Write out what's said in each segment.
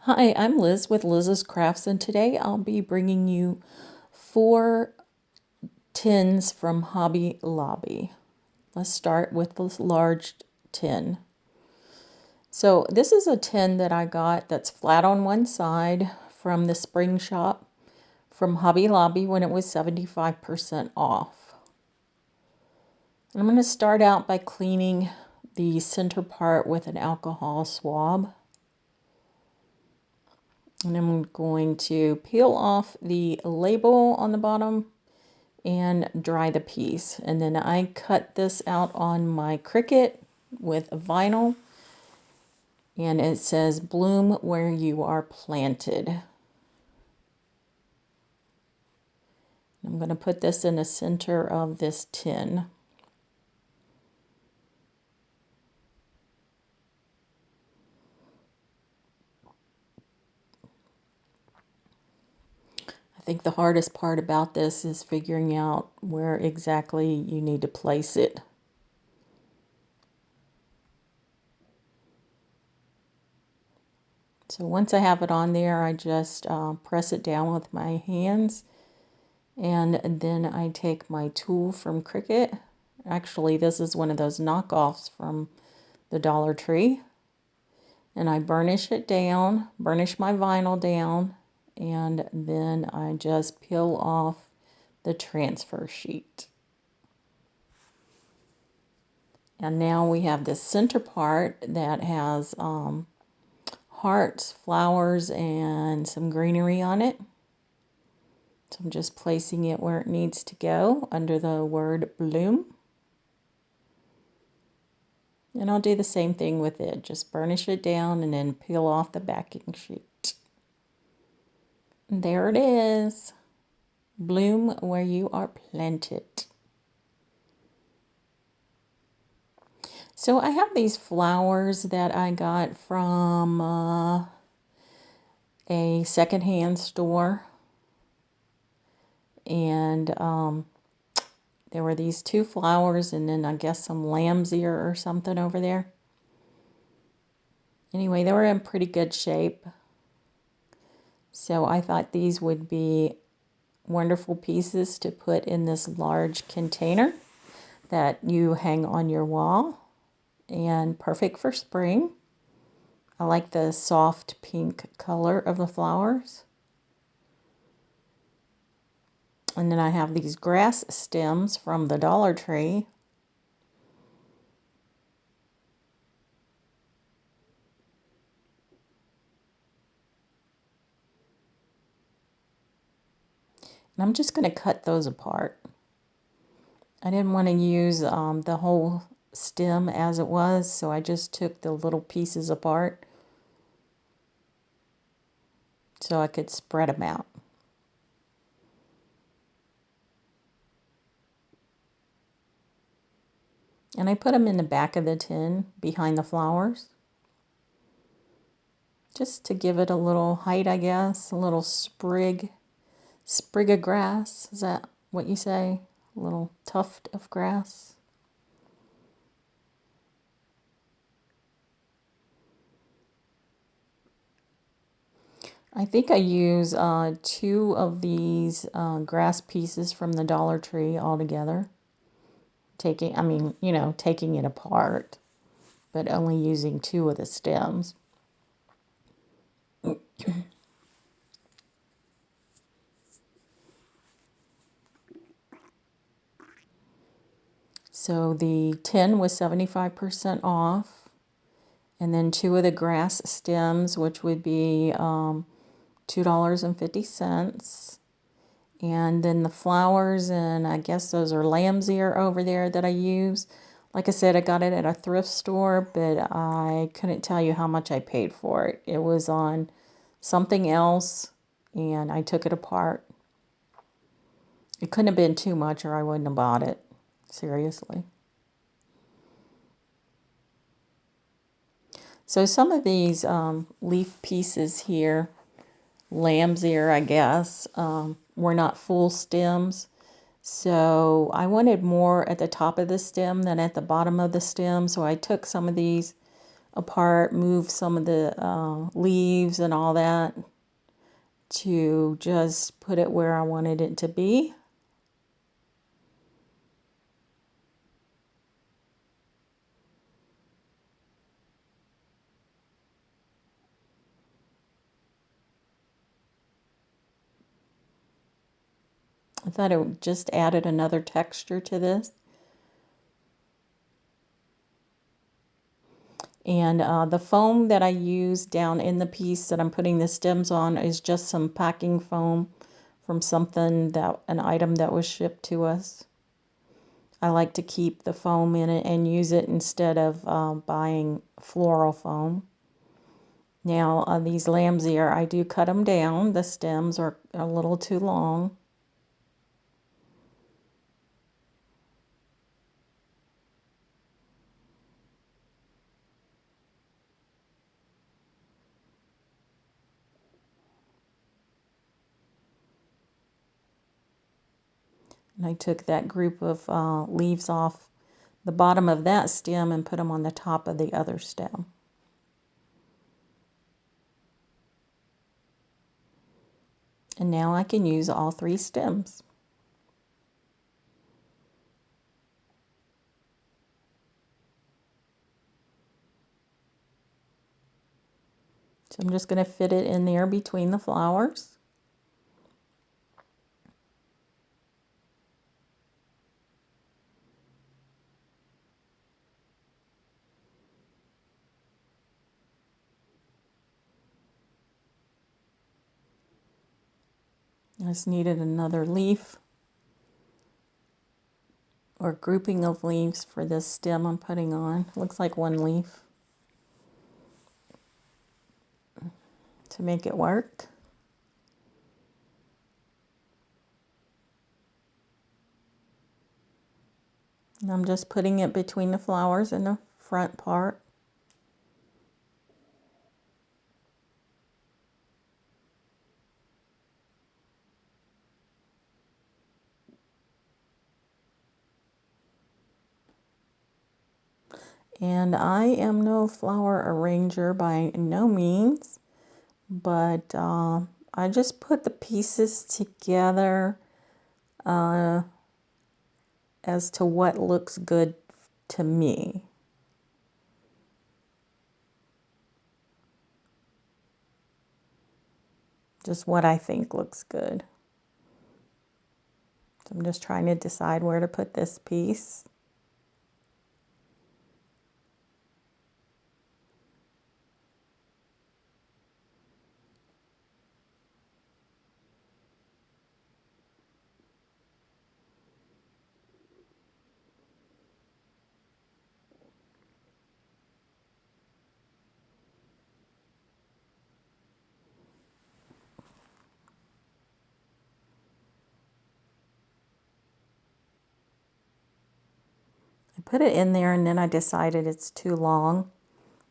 Hi, I'm Liz with Liz's Crafts, and today I'll be bringing you 4 tins from Hobby Lobby. Let's start with this large tin. So this is a tin that I got that's flat on one side from the spring shop from Hobby Lobby when it was 75% off. I'm going to start out by cleaning the center part with an alcohol swab. And I'm going to peel off the label on the bottom and dry the piece. And then I cut this out on my Cricut with vinyl. And it says, "Bloom where you are planted." I'm going to put this in the center of this tin. I think the hardest part about this is figuring out where exactly you need to place it. So once I have it on there, I just press it down with my hands, and then I take my tool from Cricut. Actually, this is one of those knockoffs from the Dollar Tree. And I burnish it down, burnish my vinyl down, and then I just peel off the transfer sheet. And now we have this center part that has hearts, flowers, and some greenery on it. So I'm just placing it where it needs to go under the word bloom. And I'll do the same thing with it. Just burnish it down and then peel off the backing sheet. And there it is. Bloom where you are planted. So I have these flowers that I got from a secondhand store. And there were these 2 flowers and then I guess some lamb's ear or something over there. Anyway, they were in pretty good shape. So I thought these would be wonderful pieces to put in this large container that you hang on your wall, and perfect for spring. I like the soft pink color of the flowers. And then I have these grass stems from the Dollar Tree. And I'm just going to cut those apart. I didn't want to use the whole stem as it was, so I just took the little pieces apart so I could spread them out. And I put them in the back of the tin behind the flowers, just to give it a little height, I guess, a little sprig of grass. Is that what you say? A little tuft of grass. I think I use 2 of these grass pieces from the Dollar Tree all together. Taking it apart, but only using 2 of the stems. So the tin was 75% off, and then 2 of the grass stems, which would be $2.50. And then the flowers, and I guess those are lamb's ear over there that I use. Like I said, I got it at a thrift store, but I couldn't tell you how much I paid for it. It was on something else, and I took it apart. It couldn't have been too much or I wouldn't have bought it. Seriously. So some of these leaf pieces here, lamb's ear, I guess, were not full stems. So I wanted more at the top of the stem than at the bottom of the stem. So I took some of these apart, move some of the leaves and all that to just put it where I wanted it to be. I thought it just added another texture to this. And the foam that I use down in the piece that I'm putting the stems on is just some packing foam from an item that was shipped to us. I like to keep the foam in it and use it instead of buying floral foam. Now these lamb's ear, I do cut them down. The stems are a little too long. And I took that group of leaves off the bottom of that stem and put them on the top of the other stem. And now I can use all 3 stems. So I'm just going to fit it in there between the flowers. I just needed another leaf or grouping of leaves for this stem I'm putting on. Looks like 1 leaf to make it work. And I'm just putting it between the flowers in the front part. And I am no flower arranger by no means, but I just put the pieces together as to what looks good to me. Just what I think looks good. So I'm just trying to decide where to put this piece. I put it in there and then I decided it's too long.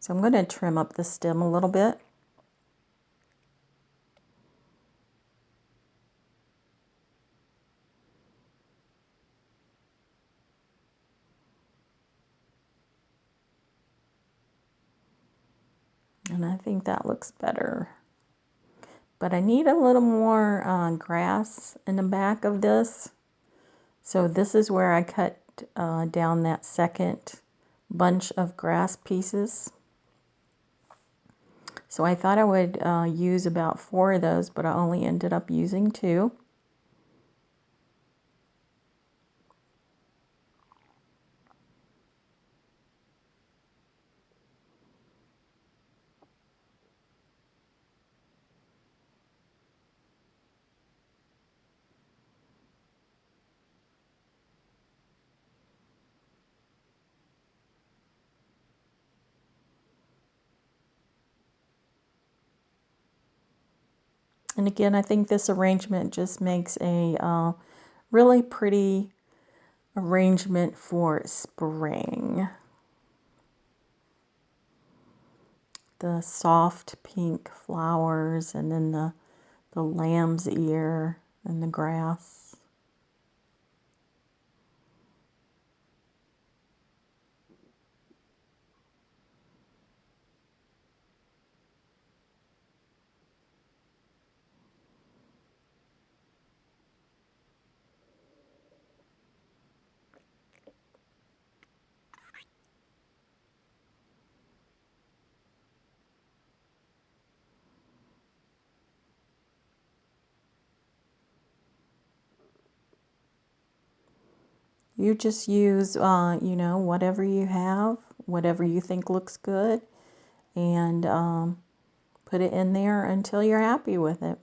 So I'm going to trim up the stem a little bit. And I think that looks better. But I need a little more grass in the back of this. So this is where I cut down that second bunch of grass pieces. So I thought I would use about 4 of those, but I only ended up using 2. And again, I think this arrangement just makes a really pretty arrangement for spring. The soft pink flowers and then the lamb's ear and the grass. You just use, you know, whatever you have, whatever you think looks good, and put it in there until you're happy with it.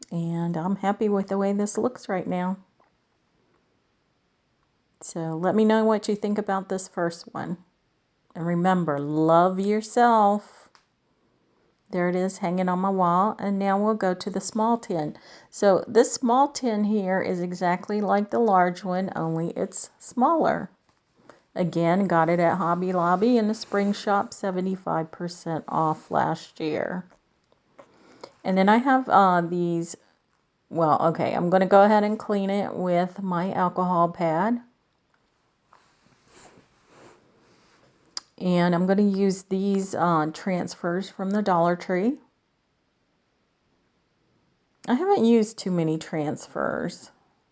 And I'm happy with the way this looks right now. So let me know what you think about this first one. And remember, love yourself. There it is hanging on my wall. And now we'll go to the small tin. So this small tin here is exactly like the large one, only it's smaller. Again, got it at Hobby Lobby in the spring shop, 75% off last year. And then I have these, well, okay, I'm going to go ahead and clean it with my alcohol pad. And I'm going to use these transfers from the Dollar Tree. I haven't used too many transfers,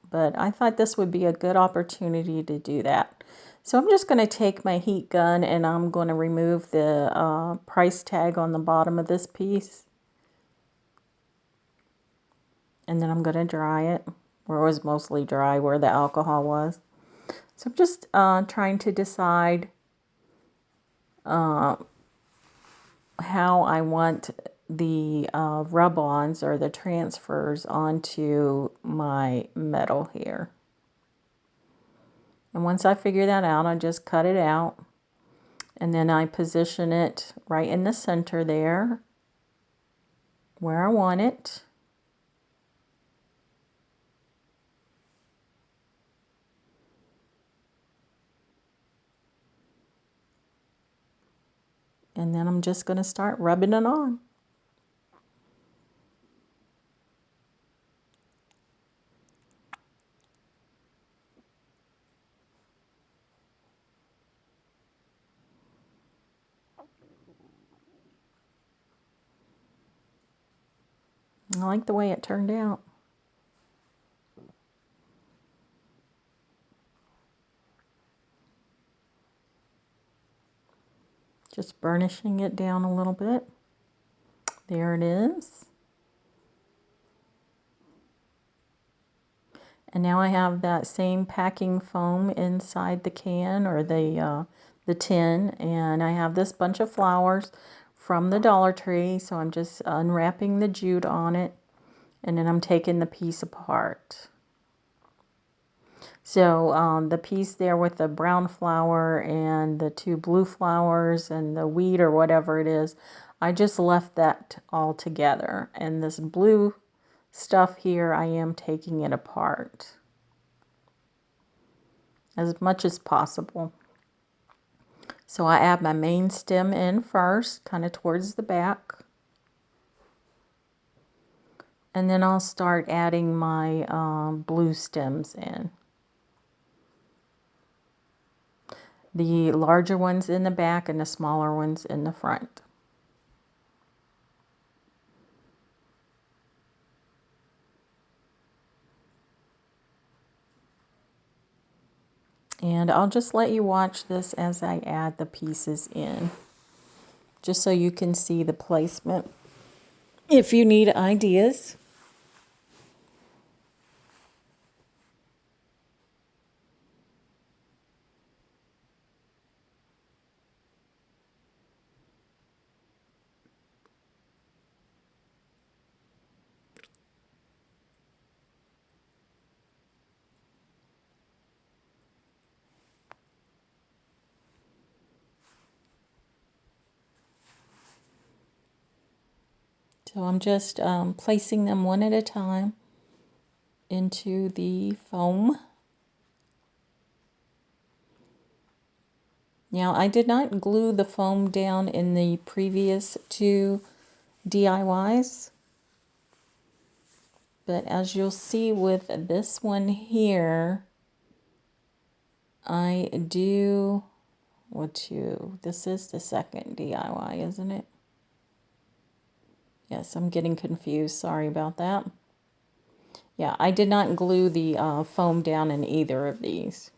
but I thought this would be a good opportunity to do that. So I'm just going to take my heat gun and I'm going to remove the price tag on the bottom of this piece. And then I'm going to dry it, where it was mostly dry, where the alcohol was. So I'm just trying to decide how I want the rub-ons or the transfers onto my metal here. And once I figure that out, I just cut it out. And then I position it right in the center there, where I want it. And then I'm just going to start rubbing it on. I like the way it turned out. Just burnishing it down a little bit. There it is. And now I have that same packing foam inside the can or the tin, and I have this bunch of flowers from the Dollar Tree, so I'm just unwrapping the jute on it, and then I'm taking the piece apart. So the piece there with the brown flower and the two blue flowers and the wheat or whatever it is, I just left that all together. And this blue stuff here, I am taking it apart as much as possible. So I add my main stem in first, kind of towards the back. And then I'll start adding my blue stems in. The larger ones in the back and the smaller ones in the front. And I'll just let you watch this as I add the pieces in, just so you can see the placement if you need ideas. So I'm just placing them one at a time into the foam. Now I did not glue the foam down in the previous two DIYs, but as you'll see with this one here, I do, this is the second DIY, isn't it? Yes, I'm getting confused. Sorry about that. Yeah, I did not glue the foam down in either of these.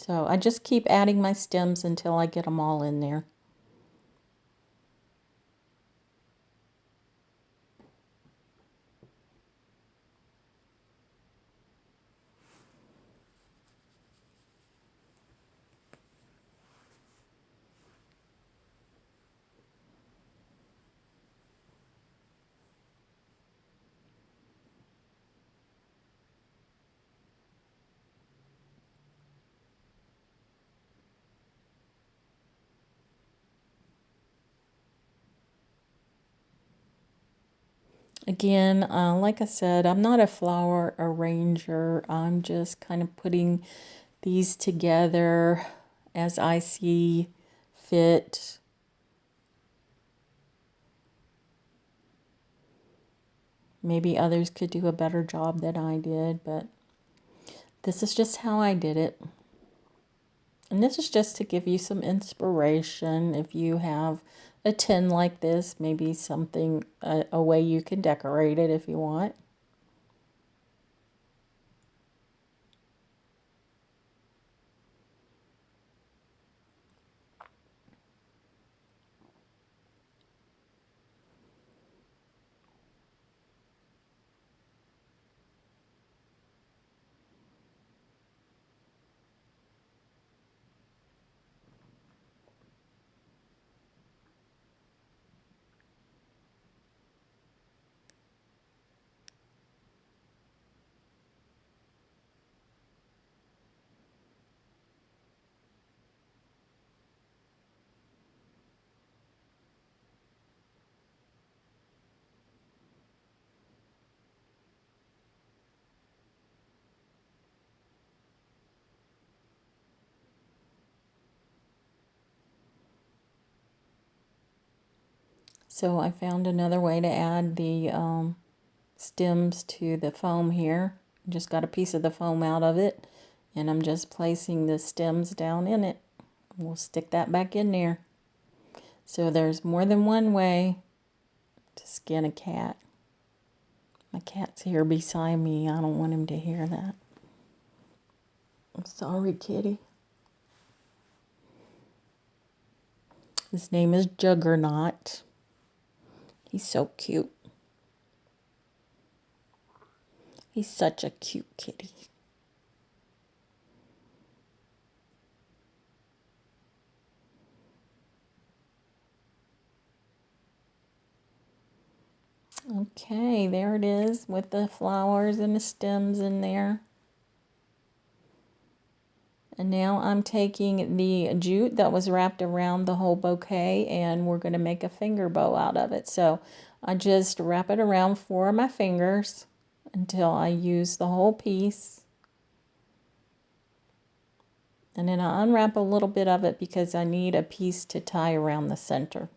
So I just keep adding my stems until I get them all in there. Again, like I said, I'm not a flower arranger. I'm just kind of putting these together as I see fit. Maybe others could do a better job than I did, but this is just how I did it. And this is just to give you some inspiration. If you have a tin like this, maybe something, a way you can decorate it if you want. So I found another way to add the stems to the foam here. Just got a piece of the foam out of it, and I'm just placing the stems down in it. We'll stick that back in there. So there's more than one way to skin a cat. My cat's here beside me. I don't want him to hear that. I'm sorry, kitty. His name is Juggernaut. He's so cute. He's such a cute kitty. Okay, there it is with the flowers and the stems in there. And now I'm taking the jute that was wrapped around the whole bouquet, and we're going to make a finger bow out of it. So I just wrap it around 4 of my fingers until I use the whole piece. And then I unwrap a little bit of it because I need a piece to tie around the center.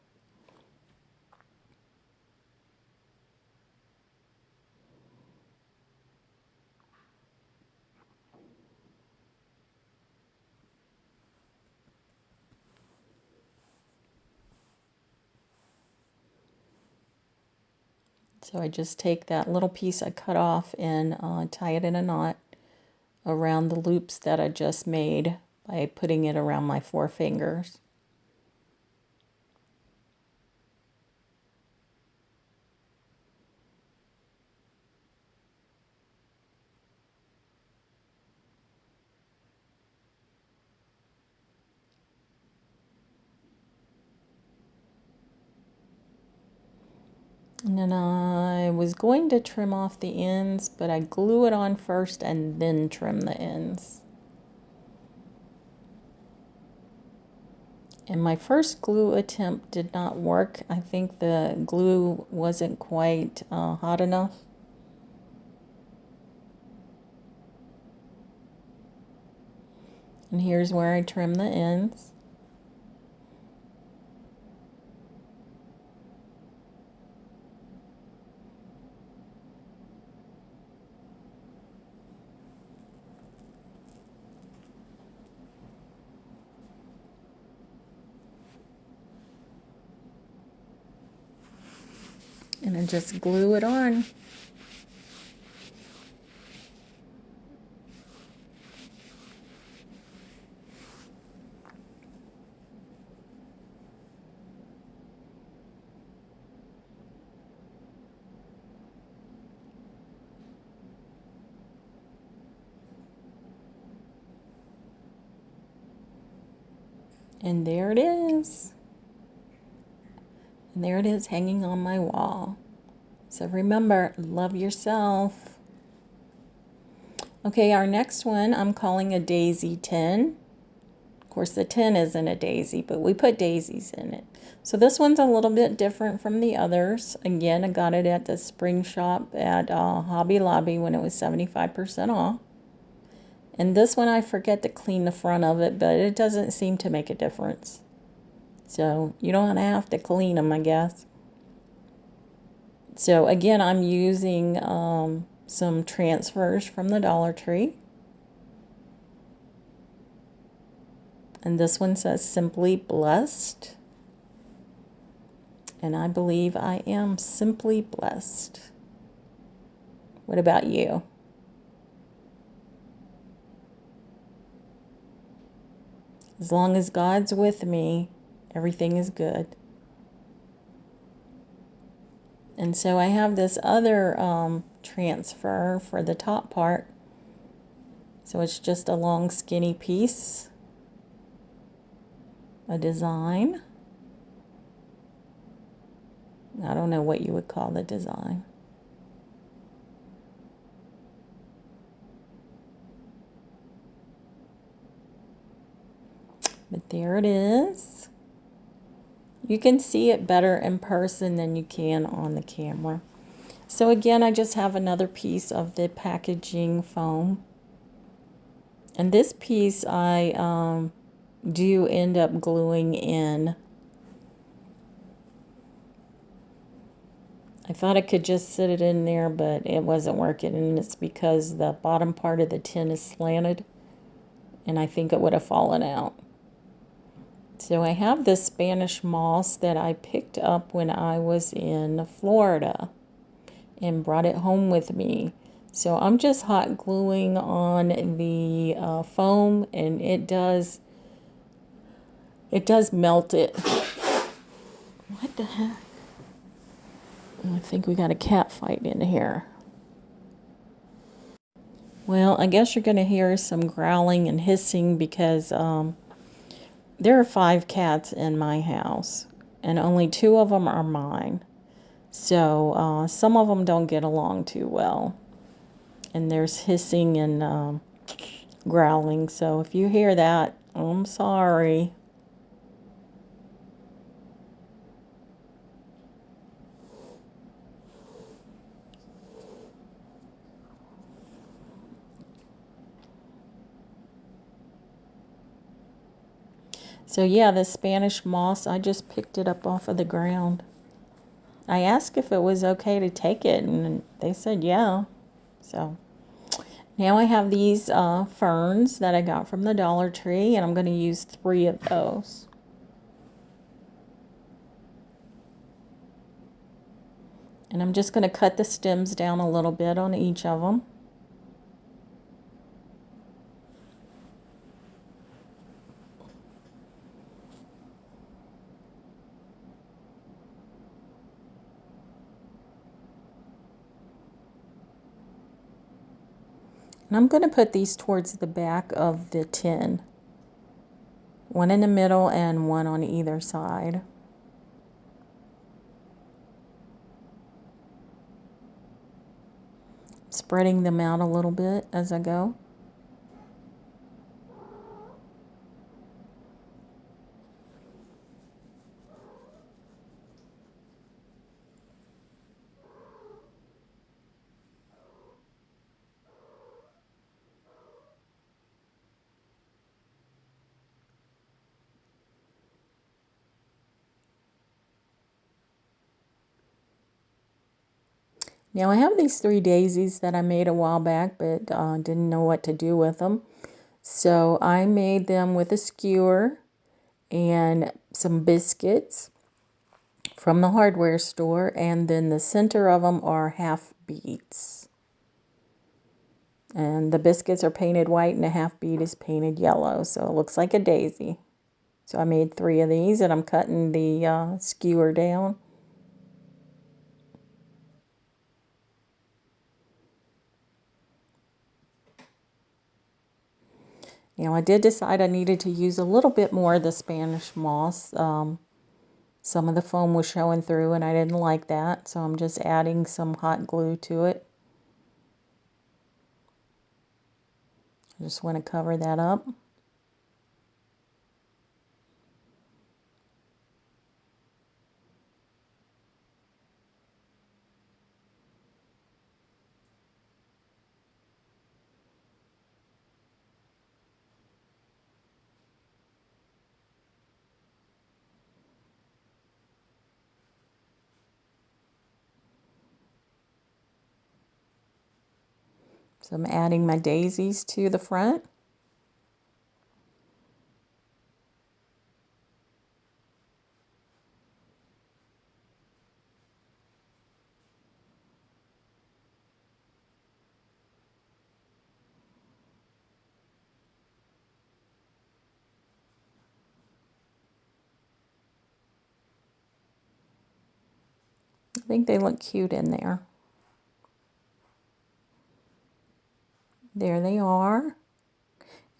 So I just take that little piece I cut off and tie it in a knot around the loops that I just made by putting it around my 4 fingers. And then I was going to trim off the ends, but I glue it on first and then trim the ends. And my first glue attempt did not work. I think the glue wasn't quite hot enough. And here's where I trim the ends. And I just glue it on. And there it is. And there it is hanging on my wall. So remember, love yourself. Okay, our next one I'm calling a daisy tin. Of course, the tin isn't a daisy, but we put daisies in it. So this one's a little bit different from the others. Again, I got it at the spring shop at Hobby Lobby when it was 75% off. And this one I forget to clean the front of it, but it doesn't seem to make a difference. So you don't have to clean them, I guess. So again, I'm using some transfers from the Dollar Tree. And this one says Simply Blessed. And I believe I am simply blessed. What about you? As long as God's with me, everything is good. And so I have this other transfer for the top part. So it's just a long skinny piece, a design. I don't know what you would call the design. But there it is. You can see it better in person than you can on the camera. So again, I just have another piece of the packaging foam. And this piece I do end up gluing in. I thought I could just sit it in there, but it wasn't working, and it's because the bottom part of the tin is slanted, and I think it would have fallen out. So I have this Spanish moss that I picked up when I was in Florida and brought it home with me. So I'm just hot gluing on the foam, and it does melt it. What the heck? I think we got a cat fight in here. Well, I guess you're going to hear some growling and hissing because there are 5 cats in my house, and only 2 of them are mine. So some of them don't get along too well. And there's hissing and growling. So if you hear that, I'm sorry. So yeah, the Spanish moss, I just picked it up off of the ground. I asked if it was okay to take it, and they said yeah. So now I have these ferns that I got from the Dollar Tree, and I'm going to use 3 of those. And I'm just going to cut the stems down a little bit on each of them. And I'm going to put these towards the back of the tin. One in the middle and one on either side. Spreading them out a little bit as I go. Now I have these 3 daisies that I made a while back, but didn't know what to do with them. So I made them with a skewer and some biscuits from the hardware store, and then the center of them are half beads. And the biscuits are painted white and the half bead is painted yellow, so it looks like a daisy. So I made 3 of these, and I'm cutting the skewer down. Now I did decide I needed to use a little bit more of the Spanish moss. Some of the foam was showing through and I didn't like that, so I'm just adding some hot glue to it. I just want to cover that up. So I'm adding my daisies to the front. I think they look cute in there. There they are.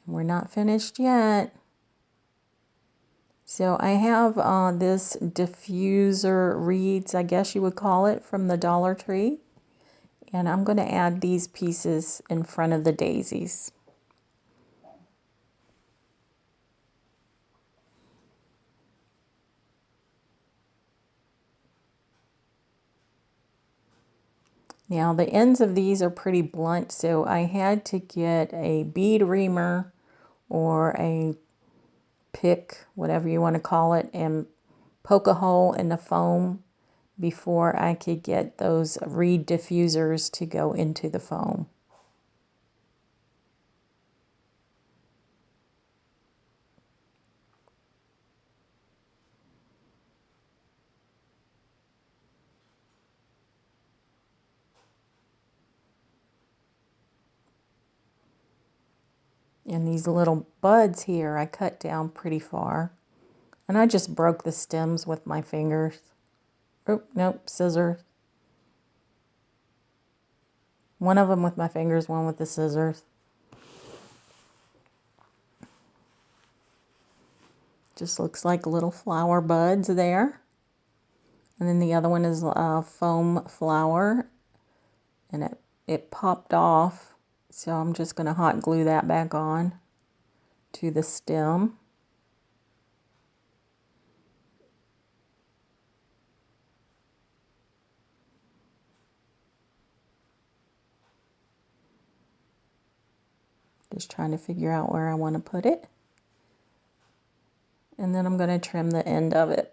We're not finished yet. So I have this diffuser reeds, I guess you would call it, from the Dollar Tree. And I'm going to add these pieces in front of the daisies. Now the ends of these are pretty blunt, so I had to get a bead reamer or a pick, whatever you want to call it, and poke a hole in the foam before I could get those reed diffusers to go into the foam. And these little buds here I cut down pretty far. And I just broke the stems with my fingers. Oh, nope, scissors. One of them with my fingers, one with the scissors. Just looks like little flower buds there. And then the other one is a foam flower. And it popped off. So I'm just going to hot glue that back on to the stem. Just trying to figure out where I want to put it. And then I'm going to trim the end of it.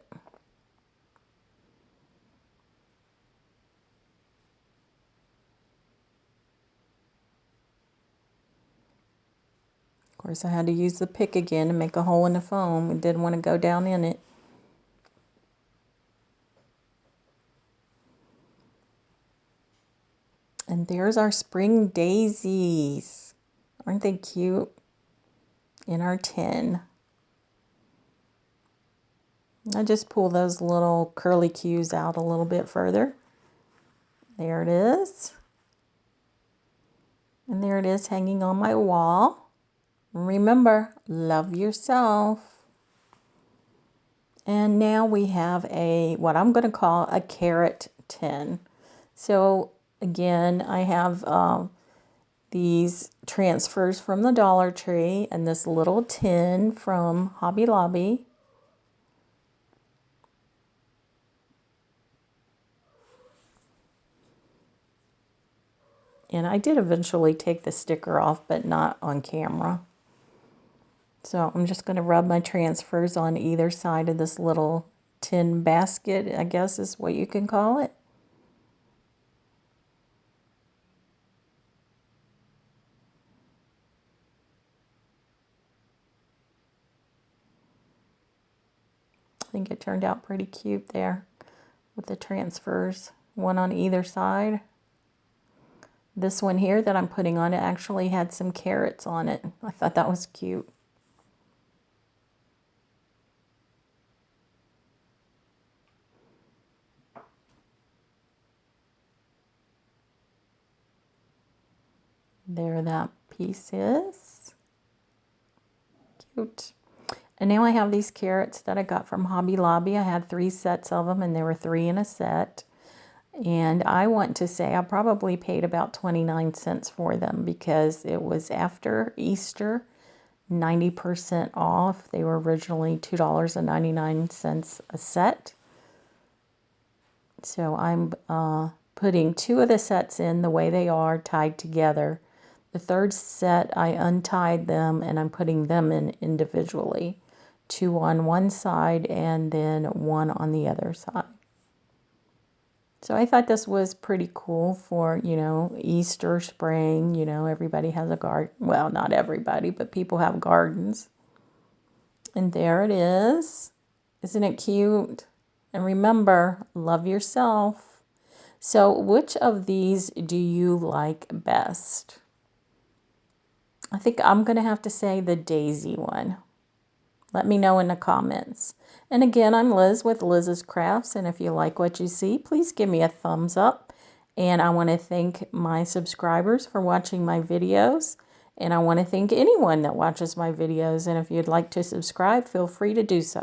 Of course, I had to use the pick again to make a hole in the foam. It didn't want to go down in it. And there's our spring daisies. Aren't they cute? In our tin. I just pull those little curly cues out a little bit further. There it is. And there it is hanging on my wall. Remember, love yourself. And now we have what I'm going to call a carrot tin. So again, I have these transfers from the Dollar Tree and this little tin from Hobby Lobby. And I did eventually take the sticker off, but not on camera. So I'm just going to rub my transfers on either side of this little tin basket, I guess is what you can call it. I think it turned out pretty cute there with the transfers, one on either side. This one here that I'm putting on, it actually had some carrots on it. I thought that was cute. There that piece is. cute. And now I have these carrots that I got from Hobby Lobby. I had 3 sets of them, and there were 3 in a set. And I want to say I probably paid about 29 cents for them because it was after Easter, 90% off. They were originally $2.99 a set. So I'm putting 2 of the sets in the way they are, tied together. The 3rd set, I untied them and I'm putting them in individually. 2 on one side and then 1 on the other side. So I thought this was pretty cool for, you know, Easter, spring, you know, everybody has a garden. Well, not everybody, but people have gardens. And there it is. Isn't it cute? And remember, love yourself. So which of these do you like best? I think I'm going to have to say the daisy one. Let me know in the comments. And again, I'm Liz with Liz's Crafts, and if you like what you see, please give me a thumbs up. And I want to thank my subscribers for watching my videos, and I want to thank anyone that watches my videos, and if you'd like to subscribe, feel free to do so.